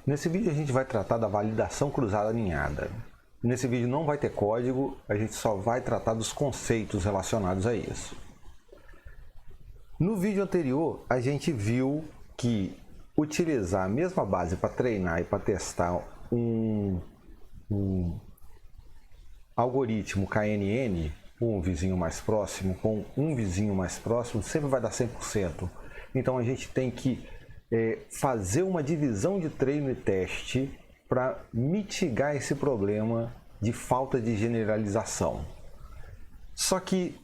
Nesse vídeo a gente vai tratar da validação cruzada alinhada. Nesse vídeo não vai ter código, a gente só vai tratar dos conceitos relacionados a isso. No vídeo anterior a gente viu que utilizar a mesma base para treinar e para testar um algoritmo KNN, um vizinho mais próximo com um vizinho mais próximo, sempre vai dar 100%. Então a gente tem que fazer uma divisão de treino e teste para mitigar esse problema de falta de generalização. Só que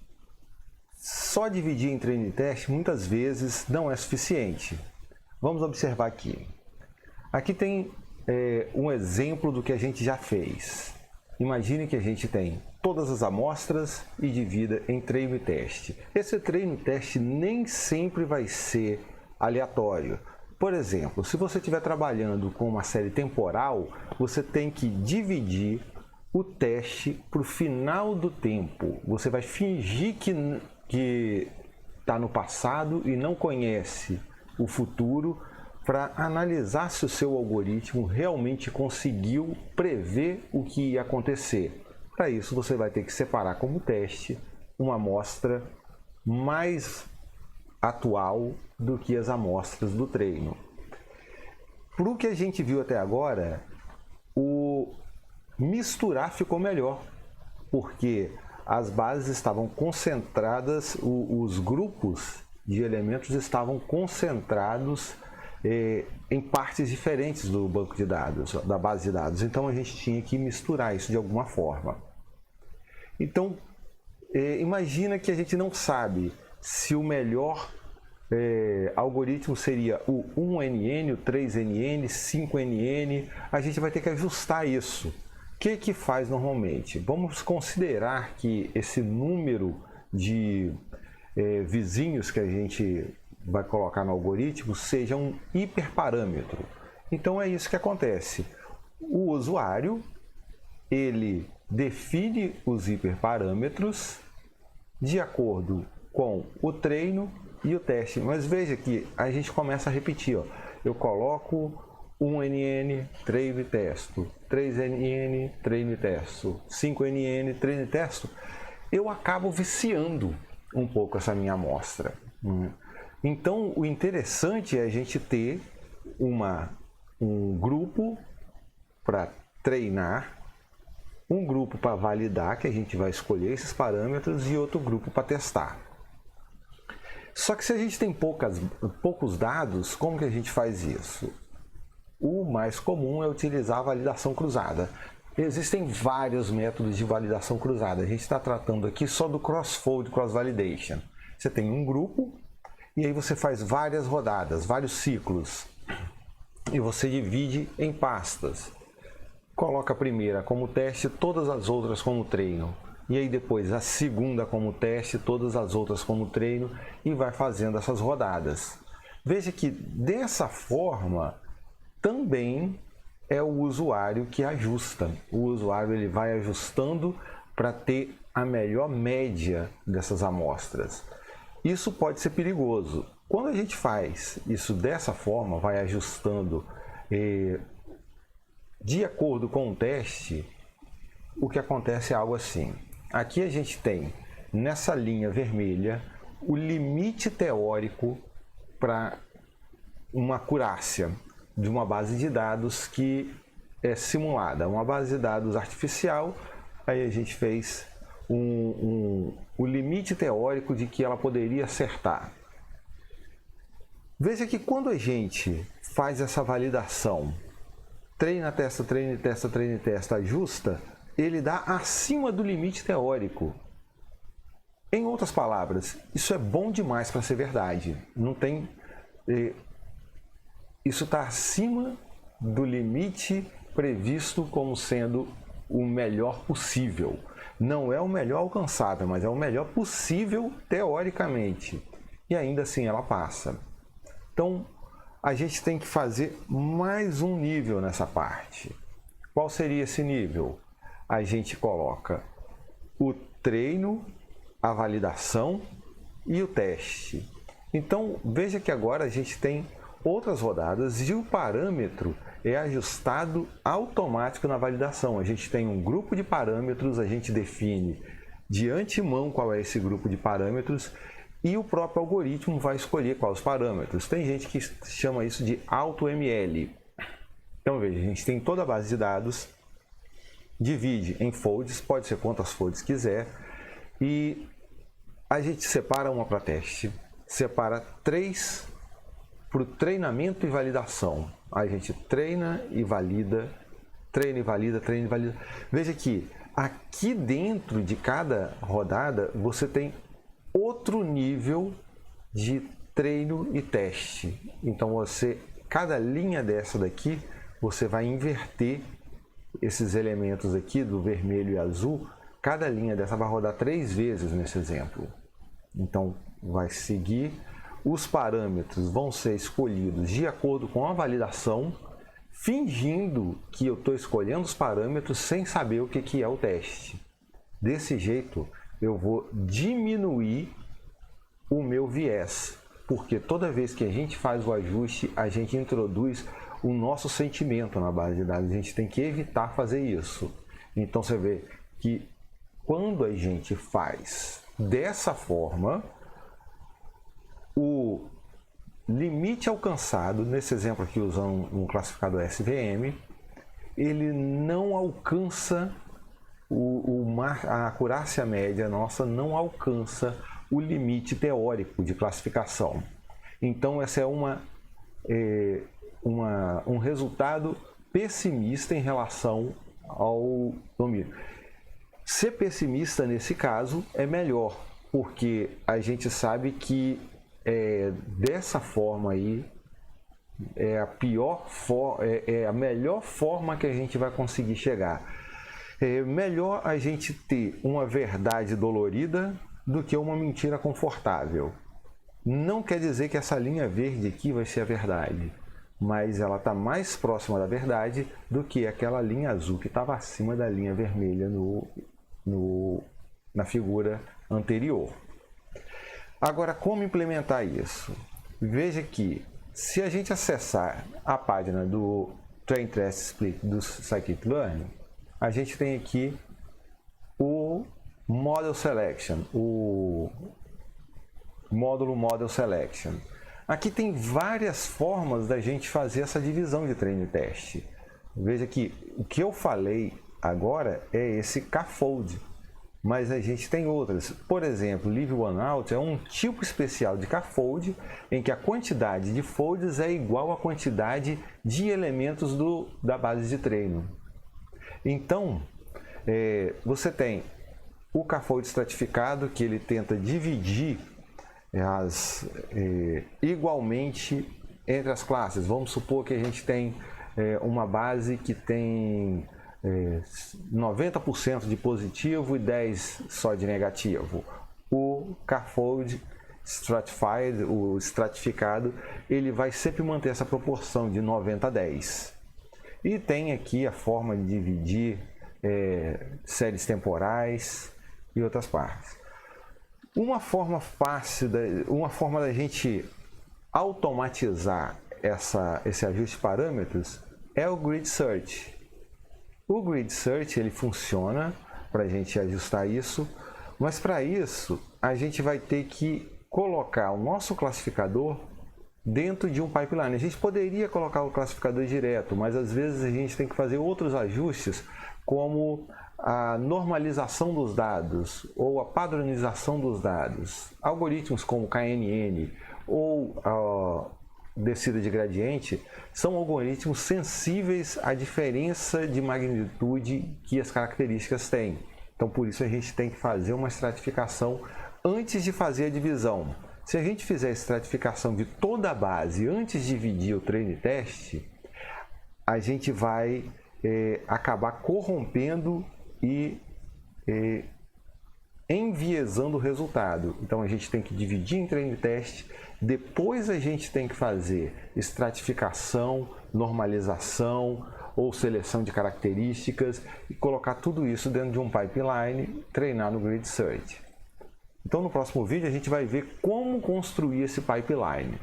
só dividir em treino e teste muitas vezes não é suficiente. Vamos observar aqui. Aqui tem um exemplo do que a gente já fez. Imagine que a gente tem todas as amostras e divida em treino e teste. Esse treino e teste nem sempre vai ser aleatório. Por exemplo, se você estiver trabalhando com uma série temporal, você tem que dividir o teste para o final do tempo. Você vai fingir que está no passado e não conhece o futuro para analisar se o seu algoritmo realmente conseguiu prever o que ia acontecer. Para isso, você vai ter que separar como teste uma amostra mais atual do que as amostras do treino. Para o que a gente viu até agora, o misturar ficou melhor, porque as bases estavam concentradas, os grupos de elementos estavam concentrados em partes diferentes do banco de dados, da base de dados. Então a gente tinha que misturar isso de alguma forma. Então, imagina que a gente não sabe se o melhor algoritmo seria o 1NN, o 3NN, 5NN. A gente vai ter que ajustar isso. O que faz normalmente? Vamos considerar que esse número de vizinhos que a gente vai colocar no algoritmo seja um hiperparâmetro. Então é isso que acontece. O usuário, ele define os hiperparâmetros de acordo com o treino e o teste. Mas veja que a gente começa a repetir. Ó. Eu coloco 1NN, treino e testo. 3NN, treino e testo. 5NN, treino e testo. Eu acabo viciando um pouco essa minha amostra. Então, o interessante é a gente ter um grupo para treinar, um grupo para validar, que a gente vai escolher esses parâmetros, e outro grupo para testar. Só que se a gente tem poucos dados, como que a gente faz isso? O mais comum é utilizar a validação cruzada. Existem vários métodos de validação cruzada. A gente está tratando aqui só do cross-fold cross-validation. Você tem um grupo e aí você faz várias rodadas, vários ciclos. E você divide em pastas. Coloca a primeira como teste, todas as outras como treino. E aí depois a segunda como teste, todas as outras como treino, e vai fazendo essas rodadas. Veja que dessa forma também é o usuário que ajusta. O usuário ele vai ajustando para ter a melhor média dessas amostras. Isso pode ser perigoso. Quando a gente faz isso dessa forma, vai ajustando de acordo com o teste, o que acontece é algo assim. Aqui a gente tem, nessa linha vermelha, o limite teórico para uma acurácia de uma base de dados que é simulada, uma base de dados artificial. Aí a gente fez o limite teórico de que ela poderia acertar. Veja que quando a gente faz essa validação, treina, testa, treina, testa, treina, testa, ajusta, ele dá acima do limite teórico. Em outras palavras, isso é bom demais para ser verdade. Não tem... Isso está acima do limite previsto como sendo o melhor possível. Não é o melhor alcançável, mas é o melhor possível teoricamente. E ainda assim ela passa. Então, a gente tem que fazer mais um nível nessa parte. Qual seria esse nível? A gente coloca o treino, a validação e o teste. Então, veja que agora a gente tem outras rodadas e o parâmetro é ajustado automático na validação. A gente tem um grupo de parâmetros, a gente define de antemão qual é esse grupo de parâmetros e o próprio algoritmo vai escolher quais os parâmetros. Tem gente que chama isso de AutoML. Então veja, a gente tem toda a base de dados, divide em folds, pode ser quantas folds quiser, e a gente separa uma para teste, separa 3 para o treinamento e validação. A gente treina e valida, treina e valida, treina e valida. Veja que aqui dentro de cada rodada você tem outro nível de treino e teste. Então cada linha dessa daqui, você vai inverter esses elementos aqui do vermelho e azul. Cada linha dessa vai rodar 3 vezes nesse exemplo. Então vai seguir. Os parâmetros vão ser escolhidos de acordo com a validação, fingindo que eu estou escolhendo os parâmetros sem saber o que é o teste. Desse jeito, eu vou diminuir o meu viés, porque toda vez que a gente faz o ajuste, a gente introduz o nosso sentimento na base de dados. A gente tem que evitar fazer isso. Então, você vê que quando a gente faz dessa forma, o limite alcançado, nesse exemplo aqui usando um classificador SVM, ele não alcança a acurácia média nossa não alcança o limite teórico de classificação. Então essa é um resultado pessimista em relação ao domínio. Ser pessimista nesse caso é melhor, porque a gente sabe que dessa forma aí é a melhor forma que a gente vai conseguir chegar. É melhor a gente ter uma verdade dolorida do que uma mentira confortável. Não quer dizer que essa linha verde aqui vai ser a verdade, mas ela está mais próxima da verdade do que aquela linha azul que estava acima da linha vermelha na figura anterior. Agora, como implementar isso? Veja que, se a gente acessar a página do Train Test Split do Scikit-Learn, a gente tem aqui o Model Selection, o módulo Model Selection. Aqui tem várias formas da gente fazer essa divisão de treino e teste. Veja que o que eu falei agora é esse K-fold, mas a gente tem outras. Por exemplo, Leave One Out é um tipo especial de K-fold em que a quantidade de folds é igual à quantidade de elementos da base de treino. Então, você tem o K-fold estratificado, que ele tenta dividir igualmente entre as classes. Vamos supor que a gente tem uma base que tem 90% de positivo e 10% só de negativo. O K-fold stratified, o estratificado, ele vai sempre manter essa proporção de 90 a 10. E tem aqui a forma de dividir séries temporais e outras partes. Uma forma fácil, uma forma da gente automatizar esse ajuste de parâmetros é o Grid Search. O Grid Search ele funciona para a gente ajustar isso, mas para isso a gente vai ter que colocar o nosso classificador dentro de um pipeline. A gente poderia colocar o classificador direto, mas às vezes a gente tem que fazer outros ajustes, como a normalização dos dados ou a padronização dos dados. Algoritmos como KNN ou a descida de gradiente são algoritmos sensíveis à diferença de magnitude que as características têm. Então, por isso a gente tem que fazer uma estratificação antes de fazer a divisão. Se a gente fizer a estratificação de toda a base antes de dividir o treino e teste, a gente vai acabar corrompendo e enviesando o resultado. Então a gente tem que dividir em treino e teste, depois a gente tem que fazer estratificação, normalização ou seleção de características e colocar tudo isso dentro de um pipeline, treinar no Grid Search. Então no próximo vídeo a gente vai ver como construir esse pipeline.